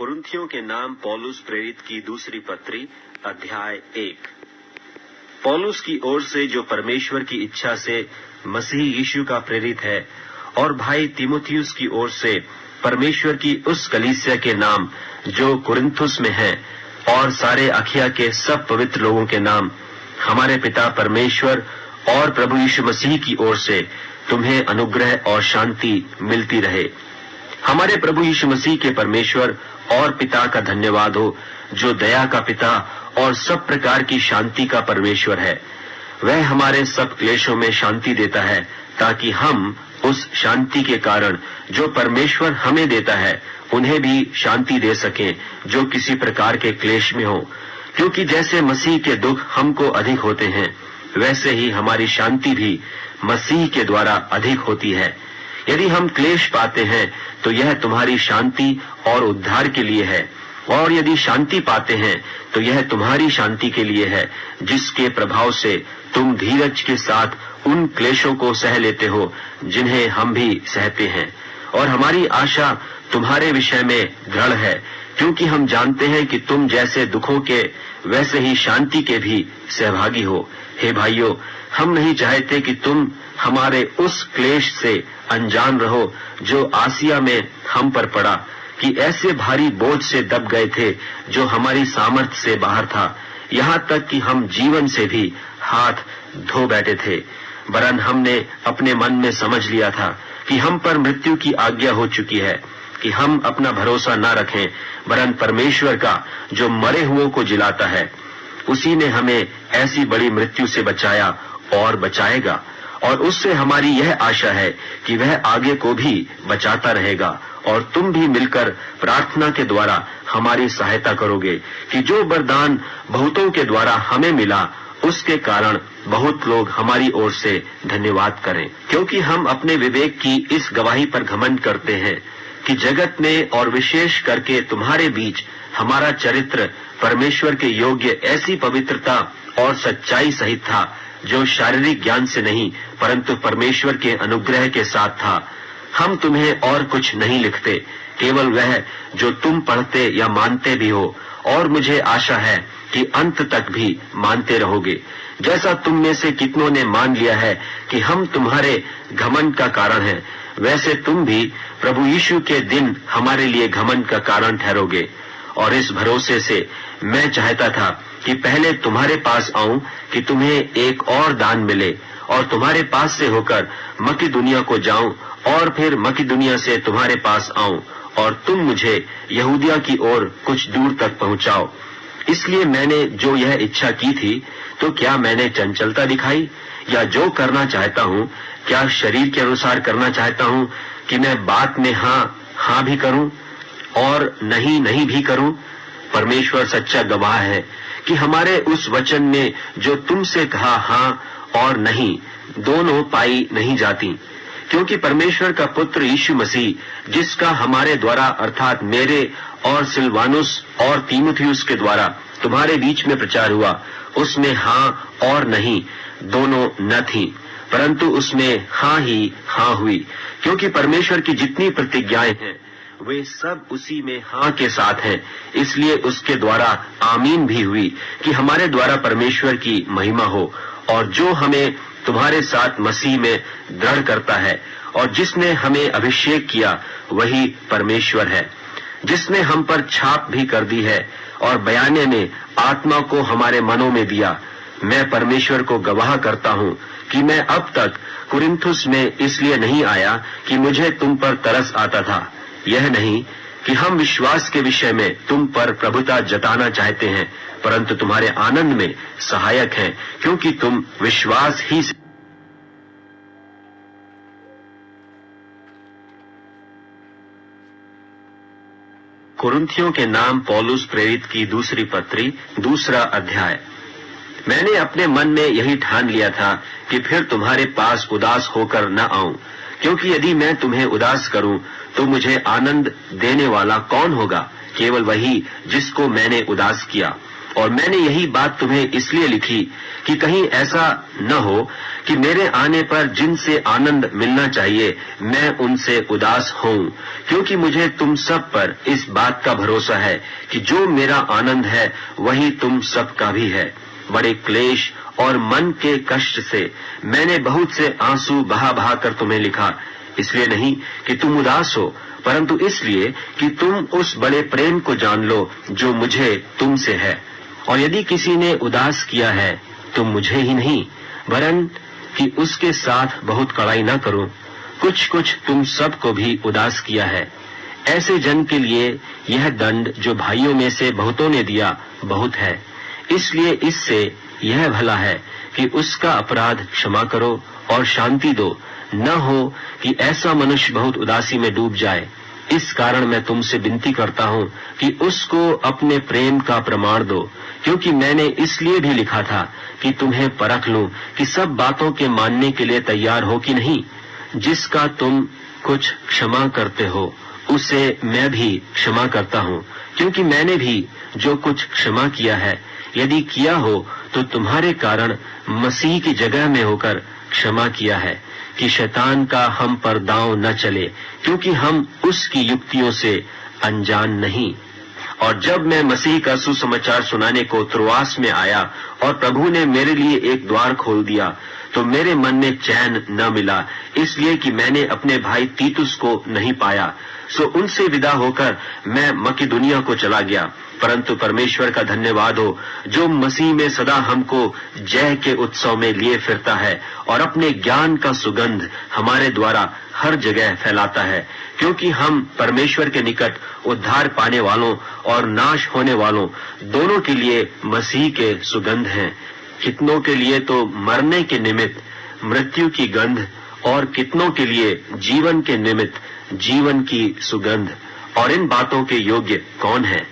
कुरिन्थियों के नाम पौलुस प्रेरित की दूसरी पत्री अध्याय 1। पौलुस की ओर से जो परमेश्वर की इच्छा से मसीह यीशु का प्रेरित है, और भाई तीमुथियुस की ओर से परमेश्वर की उस कलीसिया के नाम जो कुरिन्थुस में है, और सारे अखिया के सब पवित्र लोगों के नाम हमारे पिता परमेश्वर और प्रभु यीशु मसीह की ओर से तुम्हें अनुग्रह और शांति मिलती रहे। हमारे प्रभु यीशु मसीह के परमेश्वर और पिता का धन्यवाद हो, जो दया का पिता और सब प्रकार की शांति का परमेश्वर है। वह हमारे सब क्लेशों में शांति देता है, ताकि हम उस शांति के कारण जो परमेश्वर हमें देता है उन्हें भी शांति दे सकें जो किसी प्रकार के क्लेश में हो। क्योंकि जैसे मसीह के दुख हमको अधिक होते हैं, वैसे ही हमारी शांति भी मसीह के द्वारा अधिक होती है। यदि हम क्लेश पाते हैं तो यह तुम्हारी शांति और उद्धार के लिए है, और यदि शांति पाते हैं तो यह तुम्हारी शांति के लिए है, जिसके प्रभाव से तुम धीरज के साथ उन क्लेशों को सह लेते हो जिन्हें हम भी सहते हैं। और हमारी आशा तुम्हारे विषय में दृढ़ है, क्योंकि हम जानते हैं कि तुम जैसे दुखों के वैसे ही शांति के भी सहभागी हो। हे भाइयों, हम नहीं चाहते कि तुम हमारे उस क्लेश से अनजान रहो जो आसिया में हम पर पड़ा, कि ऐसे भारी बोझ से दब गए थे जो हमारी सामर्थ से बाहर था, यहाँ तक कि हम जीवन से भी हाथ धो बैठे थे। वरन हमने अपने मन में समझ लिया था कि हम पर मृत्यु की आज्ञा हो चुकी है, कि हम अपना भरोसा न रखें, वरन परमेश्वर का जो मरे हुओं को जिलाता है। उसी ने हमें ऐसी बड़ी मृत्यु से बचाया और बचाएगा, और उससे हमारी यह आशा है कि वह आगे को भी बचाता रहेगा। और तुम भी मिलकर प्रार्थना के द्वारा हमारी सहायता करोगे, कि जो वरदान बहुतों के द्वारा हमें मिला, उसके कारण बहुत लोग हमारी ओर से धन्यवाद करें। क्योंकि हम अपने विवेक की इस गवाही पर घमंड करते हैं कि जगत में और विशेष करके तुम्हारे बीच हमारा चरित्र परमेश्वर के योग्य ऐसी पवित्रता और सच्चाई सहित था, जो शारीरिक ज्ञान से नहीं परंतु परमेश्वर के अनुग्रह के साथ था। हम तुम्हें और कुछ नहीं लिखते, केवल वह जो तुम पढ़ते या मानते भी हो, और मुझे आशा है कि अंत तक भी मानते रहोगे, जैसा तुम में से कितनों ने मान लिया है कि हम तुम्हारे घमंड का कारण हैं, वैसे तुम भी प्रभु यीशु के दिन हमारे लिए घमंड का कारण ठहरोगे। और इस भरोसे से मैं चाहता था कि पहले तुम्हारे पास आऊं, कि तुम्हें एक और दान मिले, और तुम्हारे पास से होकर मकिदुनिया को जाऊं, और फिर मकिदुनिया से तुम्हारे पास आऊं, और तुम मुझे यहूदिया की ओर कुछ दूर तक पहुंचाओ। इसलिए मैंने जो यह इच्छा की थी, तो क्या मैंने चंचलता दिखाई? या जो करना चाहता हूं, क्या शरीर के अनुसार करना चाहता हूं कि मैं बात में हाँ भी करूं और नहीं भी करूं? परमेश्वर सच्चा गवाह है कि हमारे उस वचन में जो तुमसे कहा हाँ और नहीं, दोनों पाई नहीं जाती। क्योंकि परमेश्वर का पुत्र यीशु मसीह, जिसका हमारे द्वारा अर्थात मेरे और सिलवानुस और तीमुथियुस के द्वारा तुम्हारे बीच में प्रचार हुआ, उसमें हाँ और नहीं दोनों न थी, परंतु उसमें हाँ ही हाँ हुई। क्योंकि परमेश्वर की जितनी प्रतिज्ञाएं हैं वे सब उसी में हाँ के साथ हैं। इसलिए उसके द्वारा आमीन भी हुई, कि हमारे द्वारा परमेश्वर की महिमा हो। और जो हमें तुम्हारे साथ मसीह में दृढ़ करता है, और जिसने हमें अभिषेक किया, वही परमेश्वर है, जिसने हम पर छाप भी कर दी है, और बयाने में आत्मा को हमारे मनों में दिया। मैं परमेश्वर को गवाह करता हूँ कि मैं अब तक कुरिन्थुस में इसलिए नहीं आया कि मुझे तुम पर तरस आता था। यह नहीं कि हम विश्वास के विषय में तुम पर प्रभुता जताना चाहते हैं, परंतु तुम्हारे आनंद में सहायक हैं, क्योंकि तुम विश्वास ही से कुरिन्थियों के नाम पौलुस प्रेरित की दूसरी पत्री दूसरा अध्याय। मैंने अपने मन में यही ठान लिया था कि फिर तुम्हारे पास उदास होकर न आऊं, क्योंकि यदि मैं तुम्हें उदास करूं तो मुझे आनंद देने वाला कौन होगा? केवल वही जिसको मैंने उदास किया। और मैंने यही बात तुम्हें इसलिए लिखी कि कहीं ऐसा न हो कि मेरे आने पर जिनसे आनंद मिलना चाहिए मैं उनसे उदास हूं, क्योंकि मुझे तुम सब पर इस बात का भरोसा है कि जो मेरा आनंद है वही तुम सब का भी है। बड़े क्लेश और मन के कष्ट से मैंने बहुत से आंसू बहा बहा कर तुम्हें लिखा, इसलिए नहीं कि तुम उदास हो, परंतु इसलिए कि तुम उस बड़े प्रेम को जान लो जो मुझे तुमसे है। और यदि किसी ने उदास किया है तो मुझे ही नहीं वरन कि उसके साथ बहुत कड़ाई न करूं, कुछ कुछ तुम सबको भी उदास किया है। ऐसे जन के लिए यह दंड जो भाइयों में से बहुतों ने दिया बहुत है, इसलिए इससे यह भला है कि उसका अपराध क्षमा करो और शांति दो, न हो कि ऐसा मनुष्य बहुत उदासी में डूब जाए। इस कारण मैं तुमसे विनती करता हूं कि उसको अपने प्रेम का प्रमाण दो, क्योंकि मैंने इसलिए भी लिखा था कि तुम्हें परख लूं कि सब बातों के मानने के लिए तैयार हो कि नहीं। जिसका तुम कुछ क्षमा करते हो उसे मैं भी क्षमा करता हूं, क्योंकि मैंने भी जो कुछ क्षमा किया है यदि किया हो तो तुम्हारे कारण मसीह की जगह में होकर क्षमा किया है, कि शैतान का हम पर दांव न चले, क्योंकि हम उसकी युक्तियों से अनजान नहीं। और जब मैं मसीह का सुसमाचार सुनाने को त्रोआस में आया और प्रभु ने मेरे लिए एक द्वार खोल दिया, तो मेरे मन में चैन न मिला, इसलिए कि मैंने अपने भाई तीतुस को नहीं पाया। सो उनसे विदा होकर मैं मकिदुनिया को चला गया। परंतु परमेश्वर का धन्यवाद हो जो मसीह में सदा हमको जय के उत्सव में लिए फिरता है और अपने ज्ञान का सुगंध हमारे द्वारा हर जगह फैलाता है, क्योंकि हम परमेश्वर के निकट उद्धार पाने वालों और नाश होने वालों दोनों के लिए मसीह के सुगंध हैं। कितनों के लिए तो मरने के निमित्त मृत्यु की गंध और कितनों के लिए जीवन के निमित्त जीवन की सुगंध। और इन बातों के योग्य कौन है?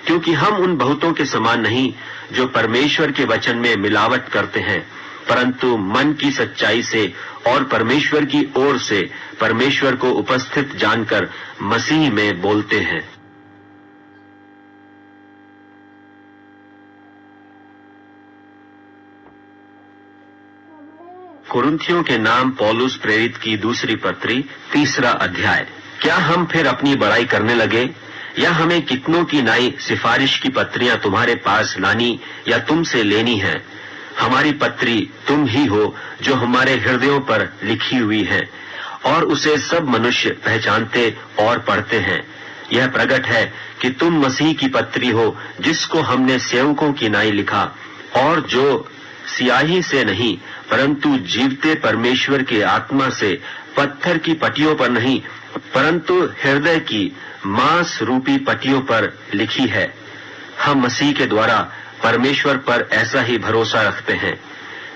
क्योंकि हम उन बहुतों के समान नहीं जो परमेश्वर के वचन में मिलावट करते हैं, परंतु मन की सच्चाई से और परमेश्वर की ओर से परमेश्वर को उपस्थित जानकर मसीह में बोलते हैं। कुरिन्थियों के नाम पौलुस प्रेरित की दूसरी पत्री 3 अध्याय। क्या हम फिर अपनी बड़ाई करने लगे, या हमें कितनों की नई सिफारिश की पत्रियां तुम्हारे पास लानी या तुमसे लेनी है? हमारी पत्री तुम ही हो जो हमारे हृदयों पर लिखी हुई है और उसे सब मनुष्य पहचानते और पढ़ते हैं। यह प्रगट है कि तुम मसीह की पत्री हो, जिसको हमने सेवकों की नाई लिखा, और जो सियाही से नहीं परंतु जीवते परमेश्वर के आत्मा से पत्थर की पटियों पर नहीं परंतु हृदय की मांस रूपी पटियों पर लिखी है। हम मसीह के द्वारा परमेश्वर पर ऐसा ही भरोसा रखते हैं।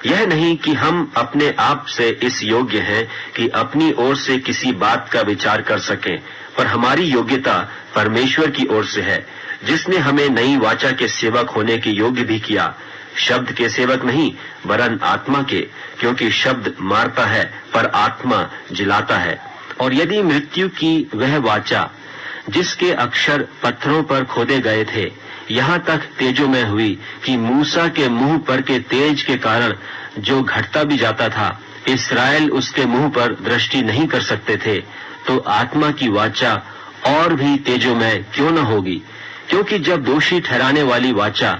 यह नहीं कि हम अपने आप से इस योग्य हैं कि अपनी ओर से किसी बात का विचार कर सकें, पर हमारी योग्यता परमेश्वर की ओर से है, जिसने हमें नई वाचा के सेवक होने के योग्य भी किया। शब्द के सेवक नहीं वरन आत्मा के, क्योंकि शब्द मारता है पर आत्मा जिलाता है। और यदि मृत्यु की वह वाचा जिसके अक्षर पत्थरों पर खोदे गए थे यहाँ तक तेजोमय हुई कि मूसा के मुंह पर के तेज के कारण जो घटता भी जाता था इस्राएल उसके मुंह पर दृष्टि नहीं कर सकते थे, तो आत्मा की वाचा और भी तेजोमय क्यों न होगी? क्योंकि जब दोषी ठहराने वाली वाचा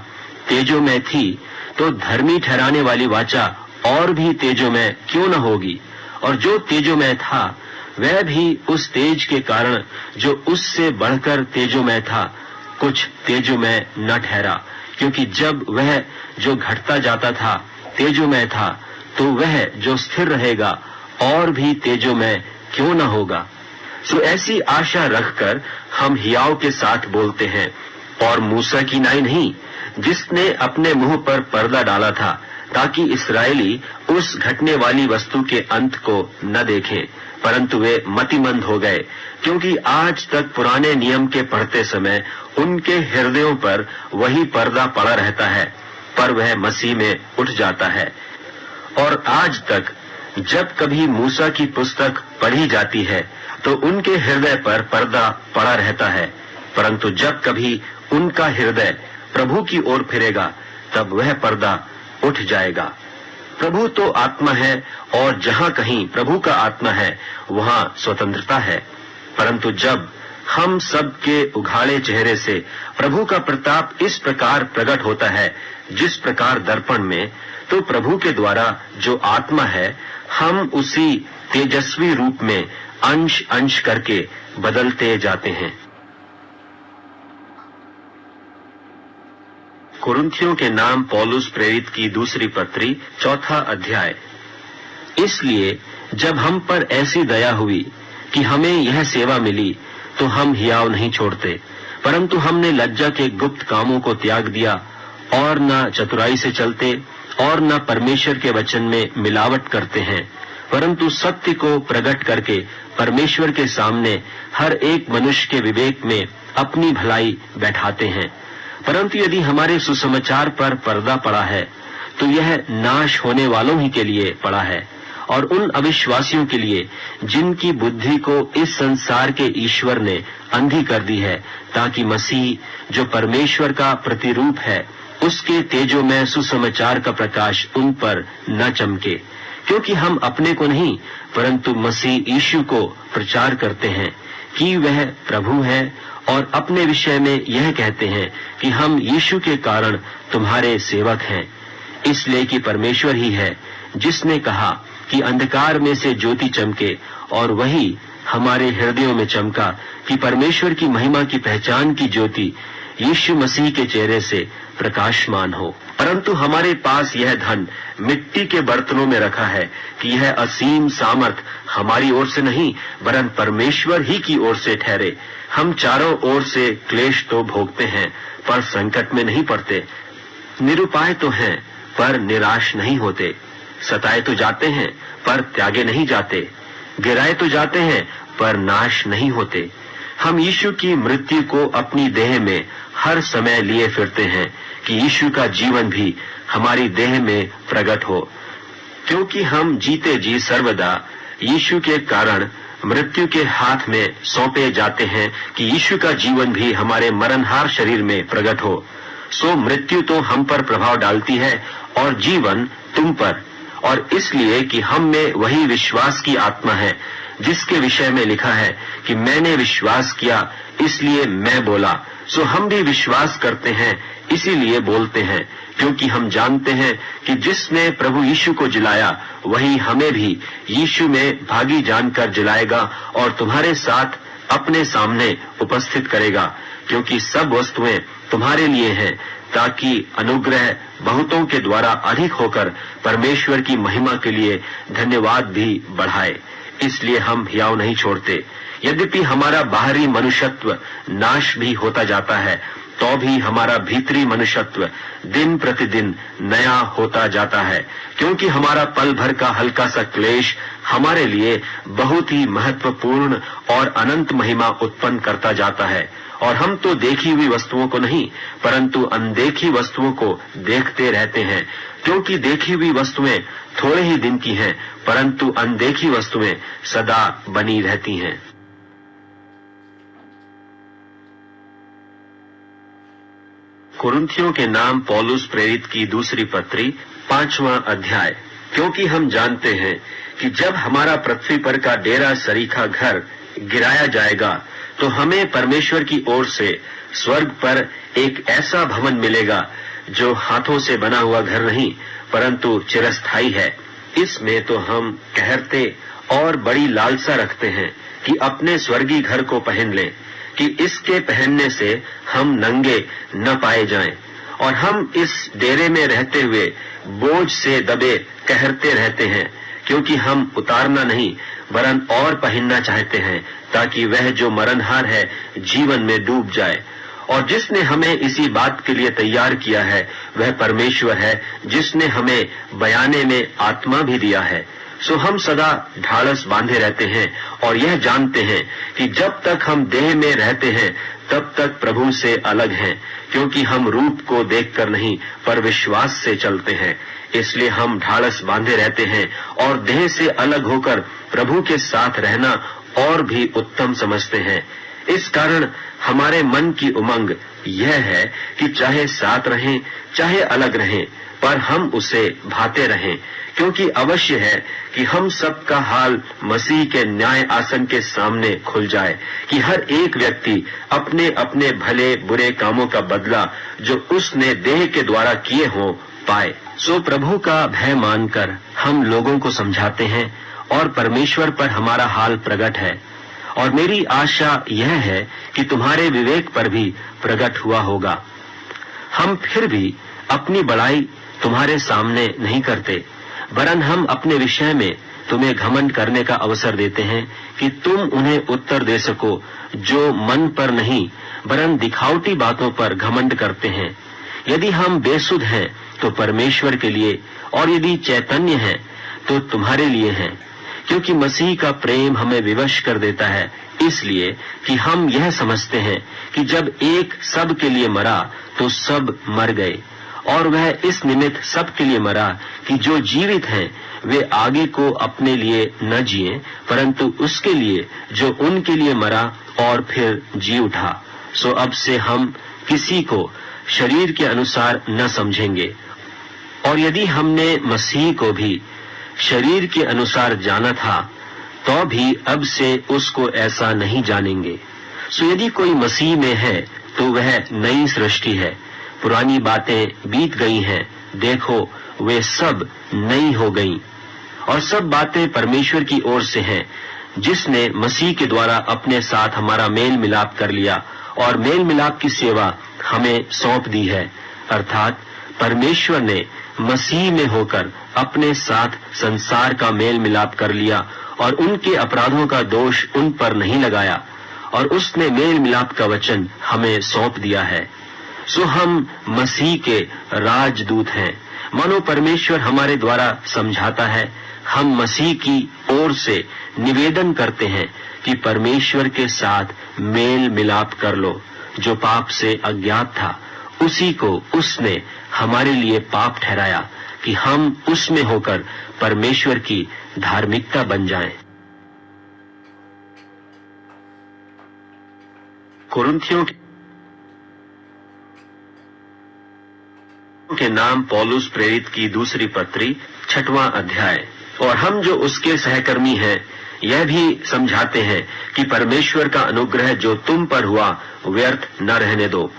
तेजोमय थी, तो धर्मी ठहराने वाली वाचा और भी तेजोमय क्यों न होगी? और जो तेजोमय था वह भी उस तेज के कारण जो उससे बढ़कर तेजोमय था कुछ तेजोमय न ठहरा, क्योंकि जब वह जो घटता जाता था तेजोमय था, तो वह जो स्थिर रहेगा और भी तेजोमय क्यों न होगा? सो ऐसी आशा रखकर हम हियाव के साथ बोलते हैं, और मूसा की नाई नहीं, जिसने अपने मुंह पर पर्दा डाला था, ताकि इस्राएली उस घटने वाली वस्तु के अंत को न देखें, परंतु वे मतिमंद हो गए, क्योंकि आज तक पुराने नियम के पढ़ते समय उनके हृदयों पर वही पर्दा पड़ा रहता है, पर वह मसीह में उठ जाता है। और आज तक जब कभी मूसा की पुस्तक पढ़ी जाती है तो उनके हृदय पर पर्दा पड़ा रहता है, परंतु जब कभी उनका हृदय प्रभु की ओर फिरेगा तब वह पर्दा उठ जाएगा। प्रभु तो आत्मा है और जहां कहीं प्रभु का आत्मा है वहां स्वतंत्रता है। परंतु जब हम सब के उघाड़े चेहरे से प्रभु का प्रताप इस प्रकार प्रकट होता है जिस प्रकार दर्पण में, तो प्रभु के द्वारा जो आत्मा है हम उसी तेजस्वी रूप में अंश अंश करके बदलते जाते हैं। कुरिन्थियों के नाम पौलुस प्रेरित की दूसरी पत्री 4 अध्याय। इसलिए जब हम पर ऐसी दया हुई कि हमें यह सेवा मिली, तो हम हियाव नहीं छोड़ते, परंतु हमने लज्जा के गुप्त कामों को त्याग दिया और न चतुराई से चलते और न परमेश्वर के वचन में मिलावट करते हैं, परंतु सत्य को प्रकट करके परमेश्वर के सामने हर एक मनुष्य के विवेक में अपनी भलाई बैठाते हैं। परंतु यदि हमारे सुसमाचार पर पर्दा पड़ा है, तो यह नाश होने वालों ही के लिए पड़ा है और उन अविश्वासियों के लिए जिनकी बुद्धि को इस संसार के ईश्वर ने अंधी कर दी है, ताकि मसीह जो परमेश्वर का प्रतिरूप है उसके तेजोमय सुसमाचार का प्रकाश उन पर न चमके। क्योंकि हम अपने को नहीं परंतु मसीह यीशु को प्रचार करते हैं कि वह प्रभु है, और अपने विषय में यह कहते हैं कि हम यीशु के कारण तुम्हारे सेवक हैं। इसलिए कि परमेश्वर ही है जिसने कहा कि अंधकार में से ज्योति चमके, और वही हमारे हृदयों में चमका कि परमेश्वर की महिमा की पहचान की ज्योति यीशु मसीह के चेहरे से प्रकाशमान हो। परंतु हमारे पास यह धन मिट्टी के बर्तनों में रखा है कि यह असीम सामर्थ हमारी ओर से नहीं वरन परमेश्वर ही की ओर से ठहरे। हम चारों ओर से क्लेश तो भोगते हैं पर संकट में नहीं पड़ते, निरुपाय तो हैं पर निराश नहीं होते, सताए तो जाते हैं पर त्यागे नहीं जाते, गिराए तो जाते हैं पर नाश नहीं होते। हम यीशु की मृत्यु को अपनी देह में हर समय लिए फिरते हैं कि यीशु का जीवन भी हमारी देह में प्रकट हो। क्योंकि हम जीते जी सर्वदा यीशु के कारण मृत्यु के हाथ में सौंपे जाते हैं कि यीशु का जीवन भी हमारे मरणहार शरीर में प्रकट हो। सो मृत्यु तो हम पर प्रभाव डालती है और जीवन तुम पर, और इसलिए कि हम में वही विश्वास की आत्मा है जिसके विषय में लिखा है कि मैंने विश्वास किया इसलिए मैं बोला। सो हम भी विश्वास करते हैं इसीलिए बोलते हैं, क्योंकि हम जानते हैं कि जिसने प्रभु यीशु को जिलाया वही हमें भी यीशु में भागी जानकर जिलाएगा और तुम्हारे साथ अपने सामने उपस्थित करेगा। क्योंकि सब वस्तुएं तुम्हारे लिए हैं, ताकि अनुग्रह बहुतों के द्वारा अधिक होकर परमेश्वर की महिमा के लिए धन्यवाद भी बढ़ाए। इसलिए हम हियाव नहीं छोड़ते। यद्यपि हमारा बाहरी मनुष्यत्व नाश भी होता जाता है, तो भी हमारा भीतरी मनुष्यत्व दिन प्रतिदिन नया होता जाता है। क्योंकि हमारा पल भर का हल्का सा क्लेश हमारे लिए बहुत ही महत्वपूर्ण और अनंत महिमा उत्पन्न करता जाता है। और हम तो देखी हुई वस्तुओं को नहीं परंतु अनदेखी वस्तुओं को देखते रहते हैं। क्योंकि देखी हुई वस्तुएं थोड़े ही दिन की हैं, परंतु अनदेखी वस्तुएं सदा बनी रहती हैं। कुरिन्थियों के नाम पौलुस प्रेरित की दूसरी पत्री 5वां अध्याय। क्योंकि हम जानते हैं कि जब हमारा पृथ्वी पर का डेरा सरीखा घर गिराया जाएगा, तो हमें परमेश्वर की ओर से स्वर्ग पर एक ऐसा भवन मिलेगा जो हाथों से बना हुआ घर नहीं परंतु चिरस्थायी है। इसमें तो हम कहरते और बड़ी लालसा रखते हैं कि अपने स्वर्गीय घर को पहन लें, कि इसके पहनने से हम नंगे न पाए जाएं। और हम इस डेरे में रहते हुए बोझ से दबे कहरते रहते हैं, क्योंकि हम उतारना नहीं वरन और पहनना चाहते हैं, ताकि वह जो मरणहार है जीवन में डूब जाए। और जिसने हमें इसी बात के लिए तैयार किया है वह परमेश्वर है, जिसने हमें बयाने में आत्मा भी दिया है। सो हम सदा ढाढ़स बांधे रहते हैं और यह जानते हैं कि जब तक हम देह में रहते हैं तब तक प्रभु से अलग हैं, क्योंकि हम रूप को देखकर नहीं पर विश्वास से चलते हैं। इसलिए हम ढाढ़स बांधे रहते हैं और देह से अलग होकर प्रभु के साथ रहना और भी उत्तम समझते हैं। इस कारण हमारे मन की उमंग यह है कि चाहे साथ रहें चाहे अलग रहें, पर हम उसे भाते रहें, क्योंकि अवश्य है कि हम सबका हाल मसीह के न्याय आसन के सामने खुल जाए कि हर एक व्यक्ति अपने अपने भले बुरे कामों का बदला जो उसने देह के द्वारा किए हों पाए। सो प्रभु का भय मानकर हम लोगों को समझाते हैं और परमेश्वर पर हमारा हाल प्रकट है। और मेरी आशा यह है कि तुम्हारे विवेक पर भी प्रकट हुआ होगा। हम फिर भी अपनी बड़ाई तुम्हारे सामने नहीं करते, वरन हम अपने विषय में तुम्हें घमंड करने का अवसर देते हैं कि तुम उन्हें उत्तर दे सको जो मन पर नहीं वरन दिखावटी बातों पर घमंड करते हैं। यदि हम बेसुध हैं तो परमेश्वर के लिए, और यदि चैतन्य हैं तो तुम्हारे लिए हैं, क्योंकि मसीह का प्रेम हमें विवश कर देता है, इसलिए कि हम यह समझते हैं कि जब एक सब के लिए मरा तो सब मर गए, और वह इस निमित्त सब के लिए मरा कि जो जीवित हैं वे आगे को अपने लिए न जिए, परंतु उसके लिए जो उनके लिए मरा और फिर जी उठा। सो अब से हम किसी को शरीर के अनुसार न समझेंगे, और यदि हमने मसीह को भी शरीर के अनुसार जाना था तो भी अब से उसको ऐसा नहीं जानेंगे। सो यदि कोई मसीह में है तो वह नई सृष्टि है, पुरानी बातें बीत गई हैं, देखो वे सब नई हो गईं। और सब बातें परमेश्वर की ओर से हैं, जिसने मसीह के द्वारा अपने साथ हमारा मेल मिलाप कर लिया और मेल मिलाप की सेवा हमें सौंप दी है। अर्थात परमेश्वर ने मसीह में होकर अपने साथ संसार का मेल मिलाप कर लिया और उनके अपराधों का दोष उन पर नहीं लगाया, और उसने मेल मिलाप का वचन हमें सौंप दिया है। सो हम मसीह के राजदूत हैं, मानो परमेश्वर हमारे द्वारा समझाता है। हम मसीह की ओर से निवेदन करते हैं कि परमेश्वर के साथ मेल मिलाप कर लो। जो पाप से अज्ञात था उसी को उसने हमारे लिए पाप ठहराया कि हम उसमें होकर परमेश्वर की धार्मिकता बन जाएं। कुरिन्थियों के नाम पौलुस प्रेरित की दूसरी पत्री 6वां अध्याय। और हम जो उसके सहकर्मी हैं यह भी समझाते हैं कि परमेश्वर का अनुग्रह जो तुम पर हुआ व्यर्थ न रहने दो,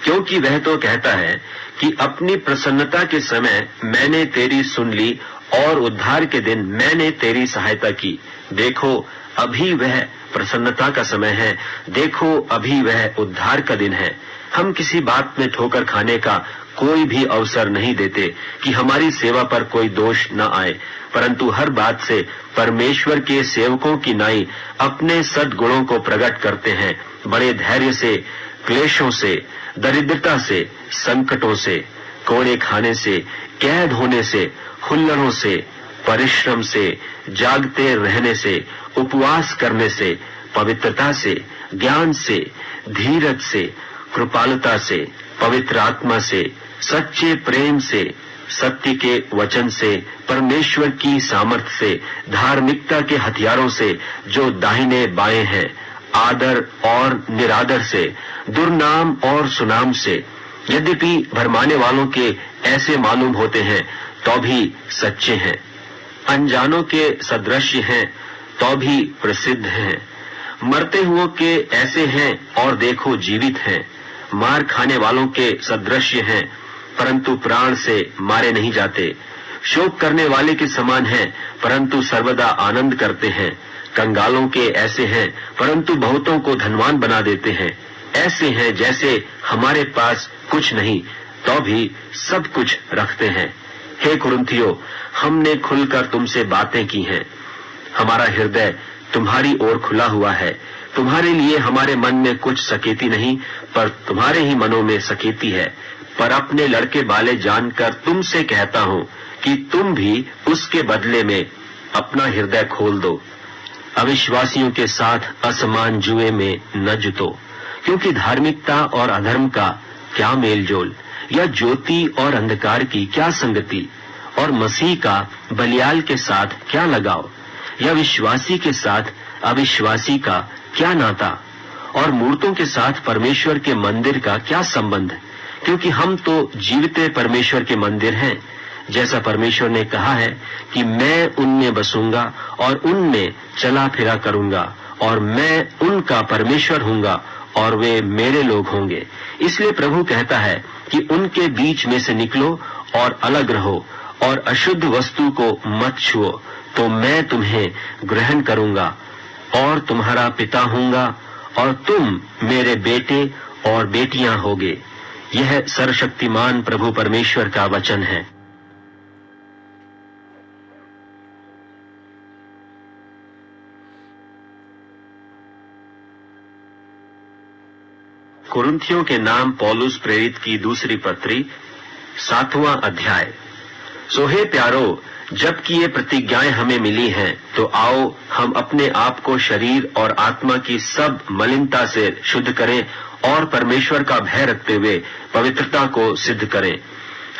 क्योंकि वह तो कहता है कि अपनी प्रसन्नता के समय मैंने तेरी सुन ली और उद्धार के दिन मैंने तेरी सहायता की। देखो अभी वह प्रसन्नता का समय है, देखो अभी वह उद्धार का दिन है। हम किसी बात में ठोकर खाने का कोई भी अवसर नहीं देते कि हमारी सेवा पर कोई दोष न आए, परंतु हर बात से परमेश्वर के सेवकों की नाई अपने सद्गुणों को प्रकट करते हैं, बड़े धैर्य से, क्लेशों से, दरिद्रता से, संकटों से, कोड़े खाने से, कैद होने से, हुल्लड़ों से, परिश्रम से, जागते रहने से, उपवास करने से, पवित्रता से, ज्ञान से, धीरज से, कृपालुता से, पवित्र आत्मा से, सच्चे प्रेम से, सत्य के वचन से, परमेश्वर की सामर्थ से, धार्मिकता के हथियारों से जो दाहिने बाएं हैं, आदर और निरादर से, दुर्नाम और सुनाम से। यद्यपि भरमाने वालों के ऐसे मालूम होते हैं तो भी सच्चे हैं, अनजानों के सदृश्य हैं तो भी प्रसिद्ध हैं, मरते हुओं के ऐसे हैं और देखो जीवित हैं, मार खाने वालों के सदृश्य हैं परंतु प्राण से मारे नहीं जाते, शोक करने वाले के समान हैं परंतु सर्वदा आनंद करते हैं, कंगालों के ऐसे हैं परंतु बहुतों को धनवान बना देते हैं, ऐसे हैं जैसे हमारे पास कुछ नहीं तो भी सब कुछ रखते हैं। हे कुरिन्थियों, हमने खुलकर तुमसे बातें की हैं, हमारा हृदय तुम्हारी ओर खुला हुआ है। तुम्हारे लिए हमारे मन में कुछ सकेती नहीं पर तुम्हारे ही मनों में सकेती है। पर अपने लड़के बाले जानकर तुमसे कहता हूं कि तुम भी उसके बदले में अपना हृदय खोल दो। अविश्वासियों के साथ असमान जुए में न जुतो, क्योंकि धार्मिकता और अधर्म का क्या मेलजोल, या ज्योति और अंधकार की क्या संगति, और मसीह का बलियाल के साथ क्या लगाव, या विश्वासी के साथ अविश्वासी का क्या नाता, और मूर्तों के साथ परमेश्वर के मंदिर का क्या संबंध, क्योंकि हम तो जीवते परमेश्वर के मंदिर हैं। जैसा परमेश्वर ने कहा है कि मैं उनमें बसूंगा और उनमें चला फिरा करूंगा और मैं उनका परमेश्वर हूंगा और वे मेरे लोग होंगे। इसलिए प्रभु कहता है कि उनके बीच में से निकलो और अलग रहो और अशुद्ध वस्तु को मत छुओ, तो मैं तुम्हें ग्रहण करूंगा और तुम्हारा पिता हूंगा और तुम मेरे बेटे और बेटियां होगे। यह सर्वशक्तिमान प्रभु परमेश्वर का वचन है। कुरिन्थियों के नाम पौलुस प्रेरित की दूसरी पत्री 7वां अध्याय। सो हे प्यारो, जबकि ये प्रतिज्ञाएं हमें मिली हैं, तो आओ हम अपने आप को शरीर और आत्मा की सब मलिनता से शुद्ध करें और परमेश्वर का भय रखते हुए पवित्रता को सिद्ध करें।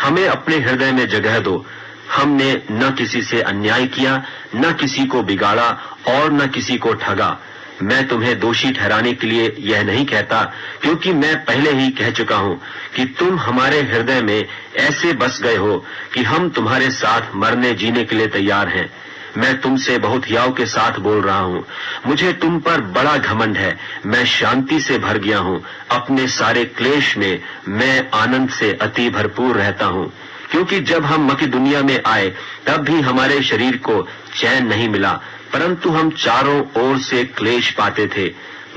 हमें अपने हृदय में जगह दो। हमने न किसी से अन्याय किया, न किसी को बिगाड़ा और न किसी को ठगा। मैं तुम्हें दोषी ठहराने के लिए यह नहीं कहता, क्योंकि मैं पहले ही कह चुका हूं कि तुम हमारे हृदय में ऐसे बस गए हो कि हम तुम्हारे साथ मरने जीने के लिए तैयार हैं। मैं तुमसे बहुत हियाव के साथ बोल रहा हूं। मुझे तुम पर बड़ा घमंड है। मैं शांति से भर गया हूं। अपने सारे क्लेश में मैं आनंद से अति भरपूर रहता हूं, क्योंकि जब हम मकिदुनिया में आए तब भी हमारे शरीर को चैन नहीं मिला, परंतु हम चारों ओर से क्लेश पाते थे।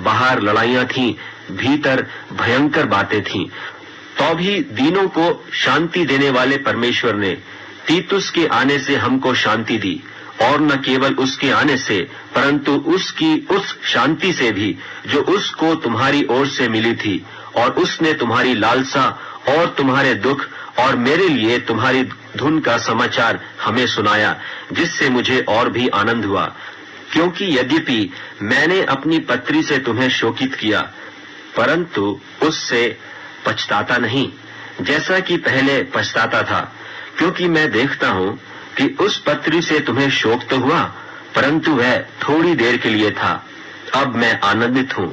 बाहर लड़ाइयां थीं, भीतर भयंकर बातें थीं। तो भी दीनों को शांति देने वाले परमेश्वर ने तीतुस के आने से हमको शांति दी, और न केवल उसके आने से, परंतु उसकी उस शांति से भी जो उसको तुम्हारी ओर से मिली थी, और उसने तुम्हारी लालसा और तुम्हारे दुख और मेरे लिए तुम्हारी धुन का समाचार हमें सुनाया, जिससे मुझे और भी आनंद हुआ। क्योंकि यद्यपि मैंने अपनी पत्री से तुम्हें शोकित किया, परंतु उससे पछताता नहीं, जैसा कि पहले पछताता था। क्योंकि मैं देखता हूं कि उस पत्री से तुम्हें शोक तो हुआ, परंतु वह थोड़ी देर के लिए था। अब मैं आनंदित हूं,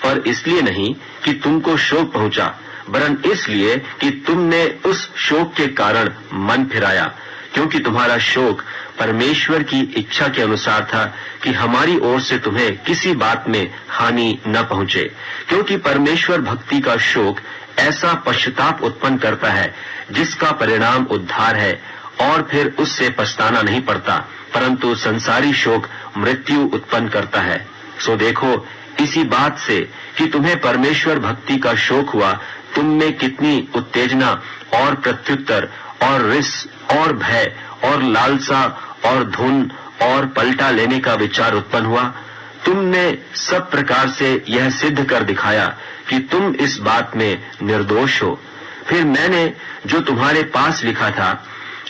पर इसलिए नहीं कि तुमको शोक पहुंचा, वरन इसलिए कि तुमने उस शोक के कारण मन फिराया, क्योंकि तुम्हारा शोक परमेश्वर की इच्छा के अनुसार था कि हमारी ओर से तुम्हें किसी बात में हानि न पहुंचे। क्योंकि परमेश्वर भक्ति का शोक ऐसा पश्चाताप उत्पन्न करता है, जिसका परिणाम उद्धार है, और फिर उससे पछताना नहीं पड़ता, परंतु संसारी शोक मृत्यु उत्पन्न करता है। सो देखो, इसी बात से कि तुम्हें परमेश्वर भक्ति का शोक हुआ, तुम में कितनी उत्तेजना और प्रत्युत्तर और रिस और भय और लालसा और धुन और पलटा लेने का विचार उत्पन्न हुआ। तुमने सब प्रकार से यह सिद्ध कर दिखाया कि तुम इस बात में निर्दोष हो। फिर मैंने जो तुम्हारे पास लिखा था,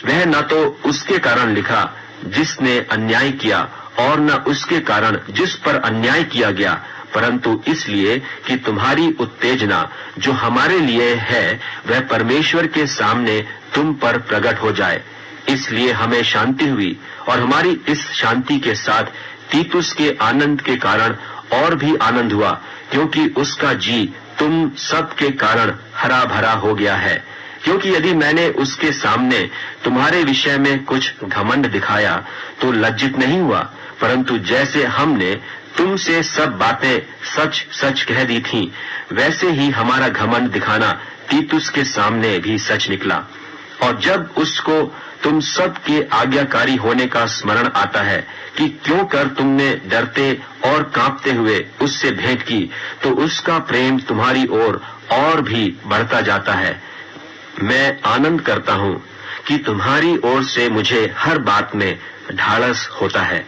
वह न तो उसके कारण लिखा जिसने अन्याय किया, और न उसके कारण जिस पर अन्याय किया गया, परंतु इसलिए कि तुम्हारी उत्तेजना जो हमारे लिए है, वह परमेश्वर के सामने तुम पर प्रकट हो जाए। इसलिए हमें शांति हुई, और हमारी इस शांति के साथ तीतुस के आनंद के कारण और भी आनंद हुआ, क्योंकि उसका जी तुम सब के कारण हरा भरा हो गया है। क्योंकि यदि मैंने उसके सामने तुम्हारे विषय में कुछ घमंड दिखाया तो लज्जित नहीं हुआ, परंतु जैसे हमने तुमसे सब बातें सच सच कह दी थीं, वैसे ही हमारा घमंड दिखाना तीतुस के सामने भी सच निकला। और जब उसको तुम सब के आज्ञाकारी होने का स्मरण आता है कि क्यों कर तुमने डरते और कांपते हुए उससे भेंट की, तो उसका प्रेम तुम्हारी ओर और भी बढ़ता जाता है। मैं आनंद करता हूं कि तुम्हारी ओर से मुझे हर बात में ढाढ़स होता है।